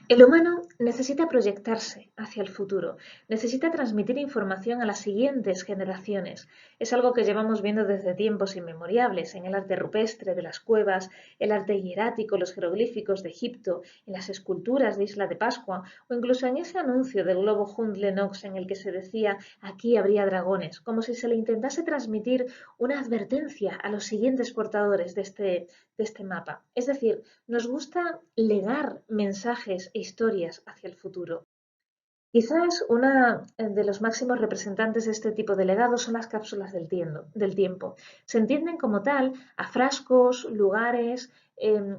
El humano necesita proyectarse hacia el futuro, necesita transmitir información a las siguientes generaciones. Es algo que llevamos viendo desde tiempos inmemoriales en el arte rupestre de las cuevas, el arte hierático, los jeroglíficos de Egipto, en las esculturas de Isla de Pascua o incluso en ese anuncio del globo Hunt Lennox en el que se decía aquí habría dragones, como si se le intentase transmitir una advertencia a los siguientes portadores de este mapa. Es decir, nos gusta legar mensajes e historias hacia el futuro. Quizás una de los máximos representantes de este tipo de legado son las cápsulas del tiempo. Se entienden como tal a frascos, lugares,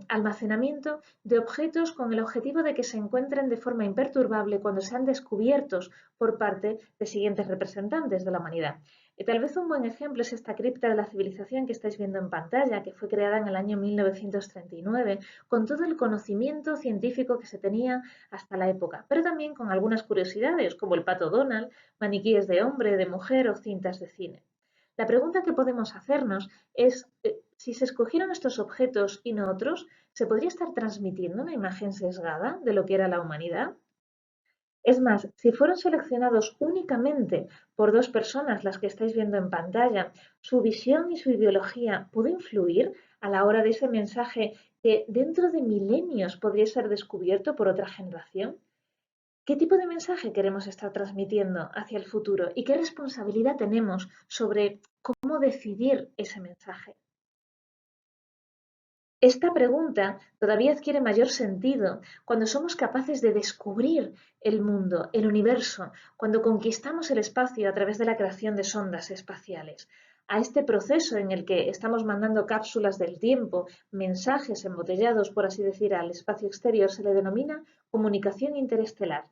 almacenamiento de objetos con el objetivo de que se encuentren de forma imperturbable cuando sean descubiertos por parte de siguientes representantes de la humanidad. Tal vez un buen ejemplo es esta cripta de la civilización que estáis viendo en pantalla, que fue creada en el año 1939, con todo el conocimiento científico que se tenía hasta la época, pero también con algunas curiosidades como el pato Donald, maniquíes de hombre, de mujer o cintas de cine. La pregunta que podemos hacernos es si se escogieron estos objetos y no otros, ¿se podría estar transmitiendo una imagen sesgada de lo que era la humanidad? Es más, si fueron seleccionados únicamente por dos personas, las que estáis viendo en pantalla, su visión y su ideología puede influir a la hora de ese mensaje que dentro de milenios podría ser descubierto por otra generación. ¿Qué tipo de mensaje queremos estar transmitiendo hacia el futuro y qué responsabilidad tenemos sobre cómo decidir ese mensaje? Esta pregunta todavía adquiere mayor sentido cuando somos capaces de descubrir el mundo, el universo, cuando conquistamos el espacio a través de la creación de sondas espaciales. A este proceso en el que estamos mandando cápsulas del tiempo, mensajes embotellados, por así decir, al espacio exterior, se le denomina comunicación interestelar.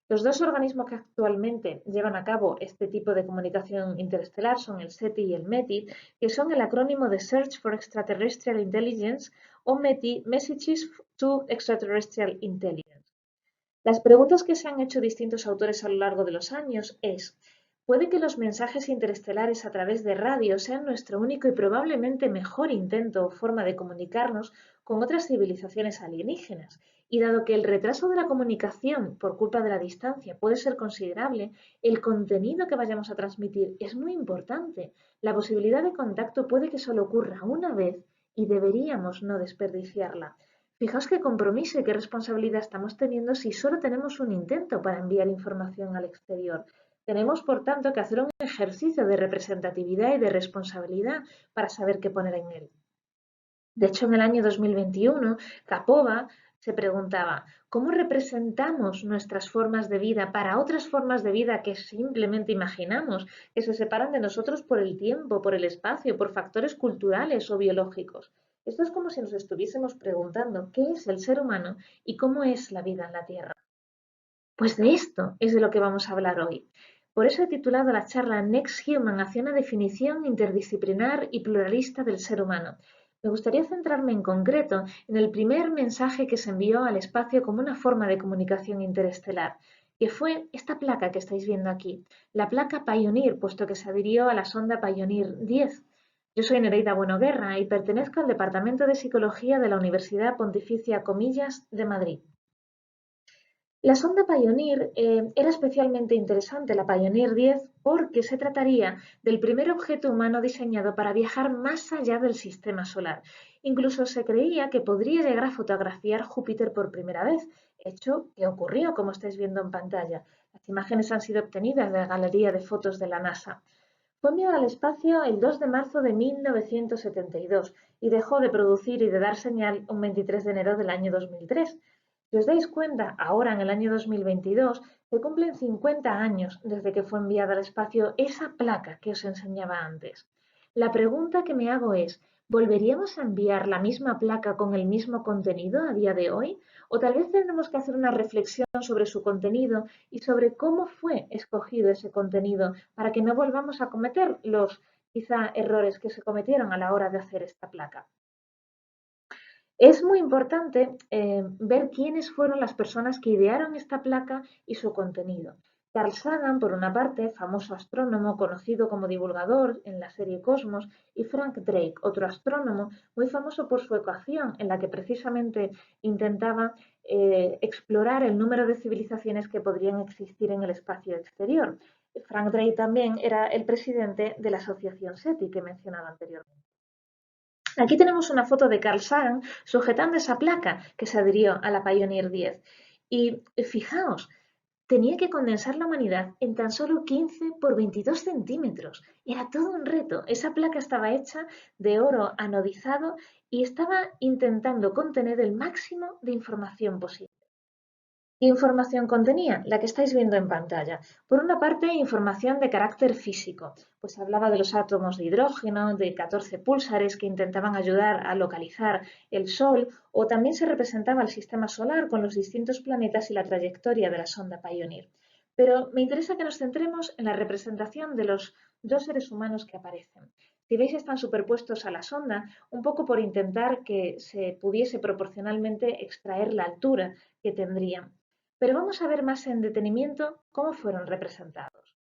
Los dos organismos que actualmente llevan a cabo este tipo de comunicación interestelar son el SETI y el METI, que son el acrónimo de Search for Extraterrestrial Intelligence o METI, Messages to Extraterrestrial Intelligence. Las preguntas que se han hecho distintos autores a lo largo de los años es, ¿puede que los mensajes interestelares a través de radio sean nuestro único y probablemente mejor intento o forma de comunicarnos con otras civilizaciones alienígenas? Y dado que el retraso de la comunicación por culpa de la distancia puede ser considerable, el contenido que vayamos a transmitir es muy importante. La posibilidad de contacto puede que solo ocurra una vez y deberíamos no desperdiciarla. Fijaos qué compromiso y qué responsabilidad estamos teniendo si solo tenemos un intento para enviar información al exterior. Tenemos, por tanto, que hacer un ejercicio de representatividad y de responsabilidad para saber qué poner en él. De hecho, en el año 2021, Capova se preguntaba, ¿cómo representamos nuestras formas de vida para otras formas de vida que simplemente imaginamos, que se separan de nosotros por el tiempo, por el espacio, por factores culturales o biológicos? Esto es como si nos estuviésemos preguntando qué es el ser humano y cómo es la vida en la Tierra. Pues de esto es de lo que vamos a hablar hoy. Por eso he titulado la charla Next Human hacia una definición interdisciplinar y pluralista del ser humano. Me gustaría centrarme en concreto en el primer mensaje que se envió al espacio como una forma de comunicación interestelar, que fue esta placa que estáis viendo aquí, la placa Pioneer, puesto que se adhirió a la sonda Pioneer 10. Yo soy Nereida Buenoguerra y pertenezco al Departamento de Psicología de la Universidad Pontificia Comillas de Madrid. La sonda Pioneer era especialmente interesante, la Pioneer 10, porque se trataría del primer objeto humano diseñado para viajar más allá del sistema solar. Incluso se creía que podría llegar a fotografiar Júpiter por primera vez, hecho que ocurrió, como estáis viendo en pantalla. Las imágenes han sido obtenidas de la Galería de Fotos de la NASA. Fue enviado al espacio el 2 de marzo de 1972 y dejó de producir y de dar señal un 23 de enero del año 2003. Si os dais cuenta, ahora en el año 2022 se cumplen 50 años desde que fue enviada al espacio esa placa que os enseñaba antes. La pregunta que me hago es, ¿volveríamos a enviar la misma placa con el mismo contenido a día de hoy? ¿O tal vez tendremos que hacer una reflexión sobre su contenido y sobre cómo fue escogido ese contenido para que no volvamos a cometer los quizá errores que se cometieron a la hora de hacer esta placa? Es muy importante ver quiénes fueron las personas que idearon esta placa y su contenido. Carl Sagan, por una parte, famoso astrónomo conocido como divulgador en la serie Cosmos, y Frank Drake, otro astrónomo muy famoso por su ecuación, en la que precisamente intentaba explorar el número de civilizaciones que podrían existir en el espacio exterior. Frank Drake también era el presidente de la asociación SETI que mencionaba anteriormente. Aquí tenemos una foto de Carl Sagan sujetando esa placa que se adhirió a la Pioneer 10. Y fijaos, tenía que condensar la humanidad en tan solo 15 por 22 centímetros. Era todo un reto. Esa placa estaba hecha de oro anodizado y estaba intentando contener el máximo de información posible. ¿Qué información contenía? La que estáis viendo en pantalla. Por una parte, información de carácter físico, pues hablaba de los átomos de hidrógeno, de 14 púlsares que intentaban ayudar a localizar el Sol, o también se representaba el sistema solar con los distintos planetas y la trayectoria de la sonda Pioneer. Pero me interesa que nos centremos en la representación de los dos seres humanos que aparecen. Si veis, están superpuestos a la sonda, un poco por intentar que se pudiese proporcionalmente extraer la altura que tendrían. Pero vamos a ver más en detenimiento cómo fueron representados.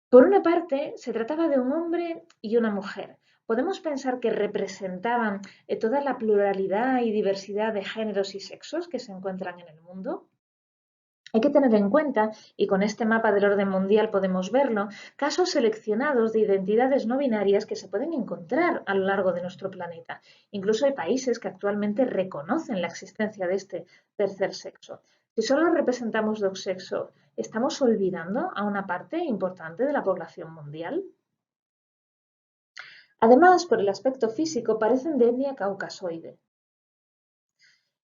Por una parte, se trataba de un hombre y una mujer. Podemos pensar que representaban toda la pluralidad y diversidad de géneros y sexos que se encuentran en el mundo. Hay que tener en cuenta, y con este mapa del orden mundial podemos verlo, casos seleccionados de identidades no binarias que se pueden encontrar a lo largo de nuestro planeta. Incluso hay países que actualmente reconocen la existencia de este tercer sexo. Si solo representamos dos sexos, ¿estamos olvidando a una parte importante de la población mundial? Además, por el aspecto físico, parecen de etnia caucasoide.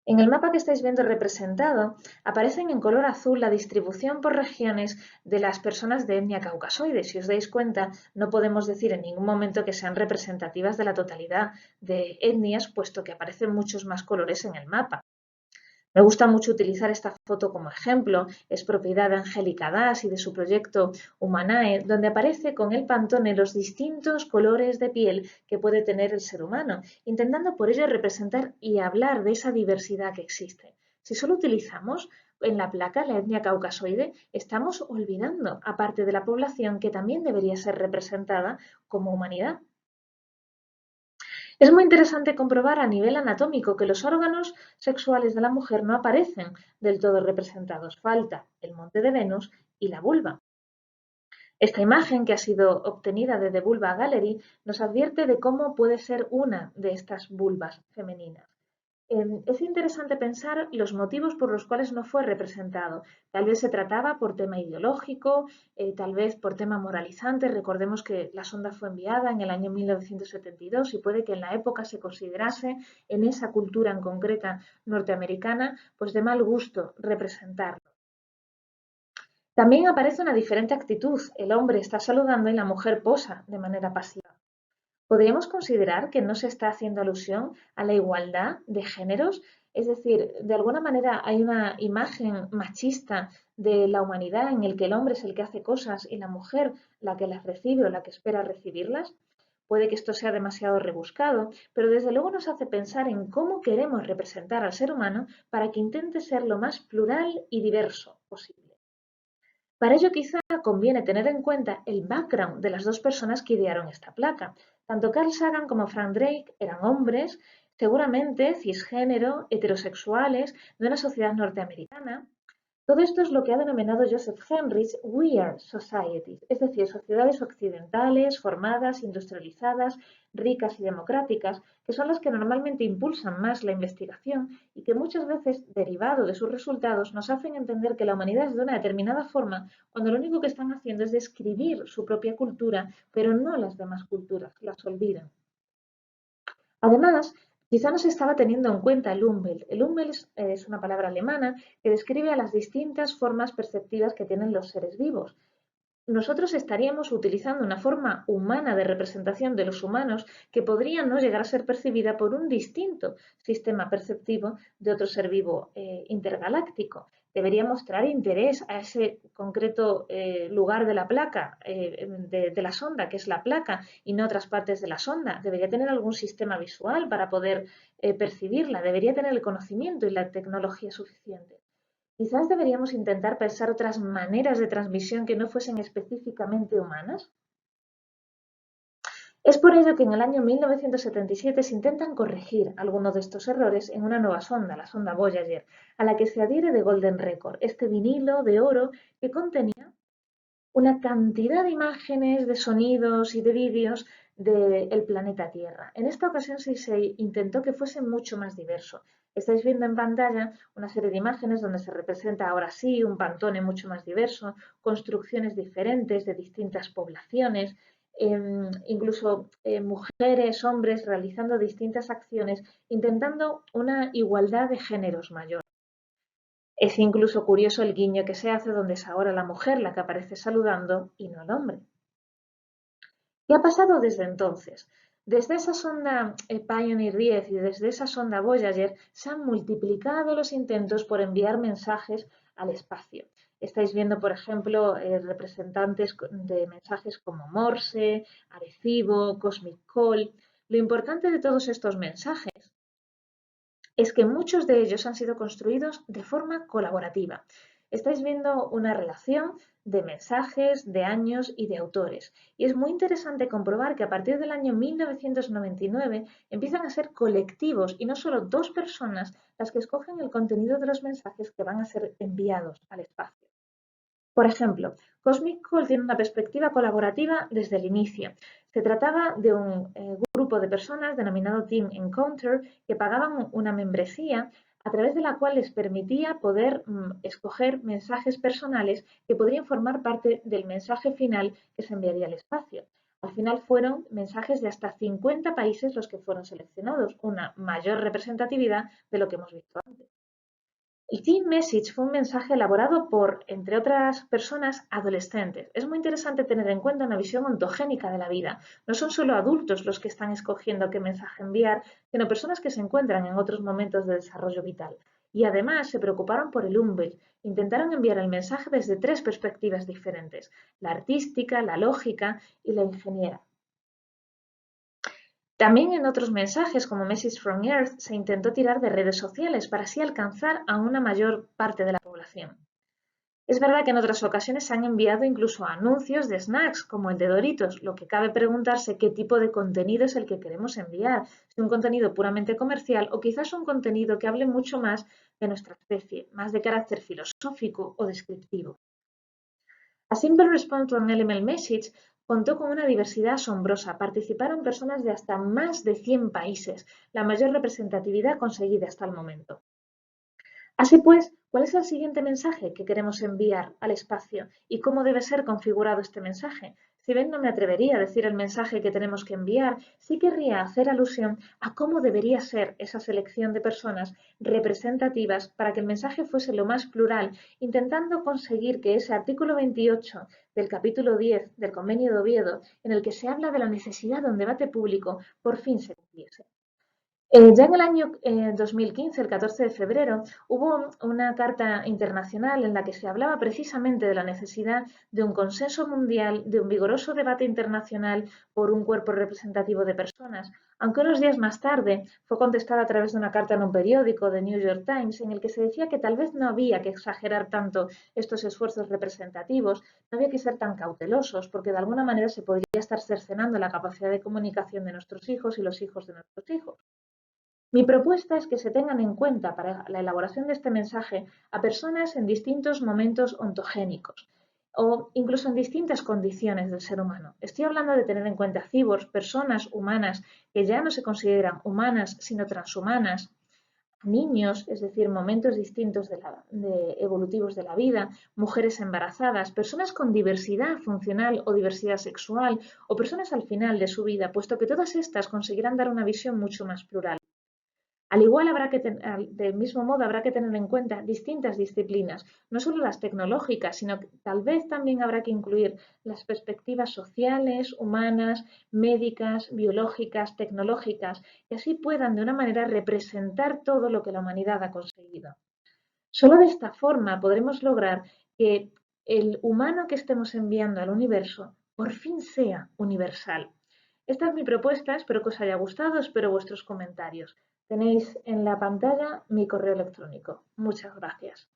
En el mapa que estáis viendo representado, aparecen en color azul la distribución por regiones de las personas de etnia caucasoide. Si os dais cuenta, no podemos decir en ningún momento que sean representativas de la totalidad de etnias, puesto que aparecen muchos más colores en el mapa. Me gusta mucho utilizar esta foto como ejemplo, es propiedad de Angélica Das y de su proyecto Humanae, donde aparece con el Pantone los distintos colores de piel que puede tener el ser humano, intentando por ello representar y hablar de esa diversidad que existe. Si solo utilizamos en la placa la etnia caucasoide, estamos olvidando a parte de la población que también debería ser representada como humanidad. Es muy interesante comprobar a nivel anatómico que los órganos sexuales de la mujer no aparecen del todo representados. Falta el monte de Venus y la vulva. Esta imagen, que ha sido obtenida de The Vulva Gallery, nos advierte de cómo puede ser una de estas vulvas femeninas. Es interesante pensar los motivos por los cuales no fue representado. Tal vez se trataba por tema ideológico, tal vez por tema moralizante. Recordemos que la sonda fue enviada en el año 1972 y puede que en la época se considerase en esa cultura en concreta norteamericana pues de mal gusto representarlo. También aparece una diferente actitud. El hombre está saludando y la mujer posa de manera pasiva. ¿Podríamos considerar que no se está haciendo alusión a la igualdad de géneros? Es decir, de alguna manera hay una imagen machista de la humanidad en el que el hombre es el que hace cosas y la mujer la que las recibe o la que espera recibirlas. Puede que esto sea demasiado rebuscado, pero desde luego nos hace pensar en cómo queremos representar al ser humano para que intente ser lo más plural y diverso posible. Para ello quizá conviene tener en cuenta el background de las dos personas que idearon esta placa. Tanto Carl Sagan como Frank Drake eran hombres, seguramente cisgénero, heterosexuales, de una sociedad norteamericana. Todo esto es lo que ha denominado Joseph Henrich Weird Societies, es decir, sociedades occidentales, formadas, industrializadas, ricas y democráticas, que son las que normalmente impulsan más la investigación y que muchas veces, derivado de sus resultados, nos hacen entender que la humanidad es de una determinada forma cuando lo único que están haciendo es describir su propia cultura, pero no las demás culturas, las olvidan. Además, quizá no se estaba teniendo en cuenta el Umwelt. El Umwelt es una palabra alemana que describe a las distintas formas perceptivas que tienen los seres vivos. Nosotros estaríamos utilizando una forma humana de representación de los humanos que podría no llegar a ser percibida por un distinto sistema perceptivo de otro ser vivo intergaláctico. Debería mostrar interés a ese concreto lugar de la placa, de la sonda, que es la placa, y no otras partes de la sonda. Debería tener algún sistema visual para poder percibirla. Debería tener el conocimiento y la tecnología suficiente. Quizás deberíamos intentar pensar otras maneras de transmisión que no fuesen específicamente humanas. Es por ello que en el año 1977 se intentan corregir algunos de estos errores en una nueva sonda, la sonda Voyager, a la que se adhiere de Golden Record, este vinilo de oro que contenía una cantidad de imágenes, de sonidos y de vídeos del planeta Tierra. En esta ocasión sí se intentó que fuese mucho más diverso. Estáis viendo en pantalla una serie de imágenes donde se representa ahora sí un Pantone mucho más diverso, construcciones diferentes de distintas poblaciones, incluso mujeres, hombres realizando distintas acciones, intentando una igualdad de géneros mayor. Es incluso curioso el guiño que se hace donde es ahora la mujer la que aparece saludando y no el hombre. ¿Qué ha pasado desde entonces? Desde esa sonda Pioneer 10 y desde esa sonda Voyager se han multiplicado los intentos por enviar mensajes al espacio. Estáis viendo, por ejemplo, representantes de mensajes como Morse, Arecibo, Cosmic Call. Lo importante de todos estos mensajes es que muchos de ellos han sido construidos de forma colaborativa. Estáis viendo una relación de mensajes, de años y de autores. Y es muy interesante comprobar que a partir del año 1999 empiezan a ser colectivos y no solo dos personas las que escogen el contenido de los mensajes que van a ser enviados al espacio. Por ejemplo, Cosmic Call tiene una perspectiva colaborativa desde el inicio. Se trataba de un grupo de personas denominado Team Encounter que pagaban una membresía a través de la cual les permitía poder escoger mensajes personales que podrían formar parte del mensaje final que se enviaría al espacio. Al final fueron mensajes de hasta 50 países los que fueron seleccionados, una mayor representatividad de lo que hemos visto antes. El Team Message fue un mensaje elaborado por, entre otras personas, adolescentes. Es muy interesante tener en cuenta una visión ontogénica de la vida. No son solo adultos los que están escogiendo qué mensaje enviar, sino personas que se encuentran en otros momentos de desarrollo vital. Y además se preocuparon por el umbil. Intentaron enviar el mensaje desde tres perspectivas diferentes: la artística, la lógica y la ingeniera. También en otros mensajes, como Message from Earth, se intentó tirar de redes sociales para así alcanzar a una mayor parte de la población. Es verdad que en otras ocasiones se han enviado incluso anuncios de snacks, como el de Doritos, lo que cabe preguntarse qué tipo de contenido es el que queremos enviar, si un contenido puramente comercial o quizás un contenido que hable mucho más de nuestra especie, más de carácter filosófico o descriptivo. A Simple Response to an LML Message contó con una diversidad asombrosa. Participaron personas de hasta más de 100 países, la mayor representatividad conseguida hasta el momento. Así pues, ¿cuál es el siguiente mensaje que queremos enviar al espacio y cómo debe ser configurado este mensaje? Si bien no me atrevería a decir el mensaje que tenemos que enviar, sí querría hacer alusión a cómo debería ser esa selección de personas representativas para que el mensaje fuese lo más plural, intentando conseguir que ese artículo 28 del capítulo 10 del Convenio de Oviedo, en el que se habla de la necesidad de un debate público, por fin se cumpliese. Ya en el año 2015, el 14 de febrero, hubo una carta internacional en la que se hablaba precisamente de la necesidad de un consenso mundial, de un vigoroso debate internacional por un cuerpo representativo de personas, aunque unos días más tarde fue contestada a través de una carta en un periódico, The New York Times, en el que se decía que tal vez no había que exagerar tanto estos esfuerzos representativos, no había que ser tan cautelosos, porque de alguna manera se podría estar cercenando la capacidad de comunicación de nuestros hijos y los hijos de nuestros hijos. Mi propuesta es que se tengan en cuenta para la elaboración de este mensaje a personas en distintos momentos ontogénicos o incluso en distintas condiciones del ser humano. Estoy hablando de tener en cuenta cyborgs, personas humanas que ya no se consideran humanas sino transhumanas, niños, es decir, momentos distintos evolutivos de la vida, mujeres embarazadas, personas con diversidad funcional o diversidad sexual o personas al final de su vida, puesto que todas estas conseguirán dar una visión mucho más plural. Al igual, del mismo modo, habrá que tener en cuenta distintas disciplinas, no solo las tecnológicas, sino que tal vez también habrá que incluir las perspectivas sociales, humanas, médicas, biológicas, tecnológicas, que así puedan de una manera representar todo lo que la humanidad ha conseguido. Solo de esta forma podremos lograr que el humano que estemos enviando al universo por fin sea universal. Esta es mi propuesta, espero que os haya gustado, espero vuestros comentarios. Tenéis en la pantalla mi correo electrónico. Muchas gracias.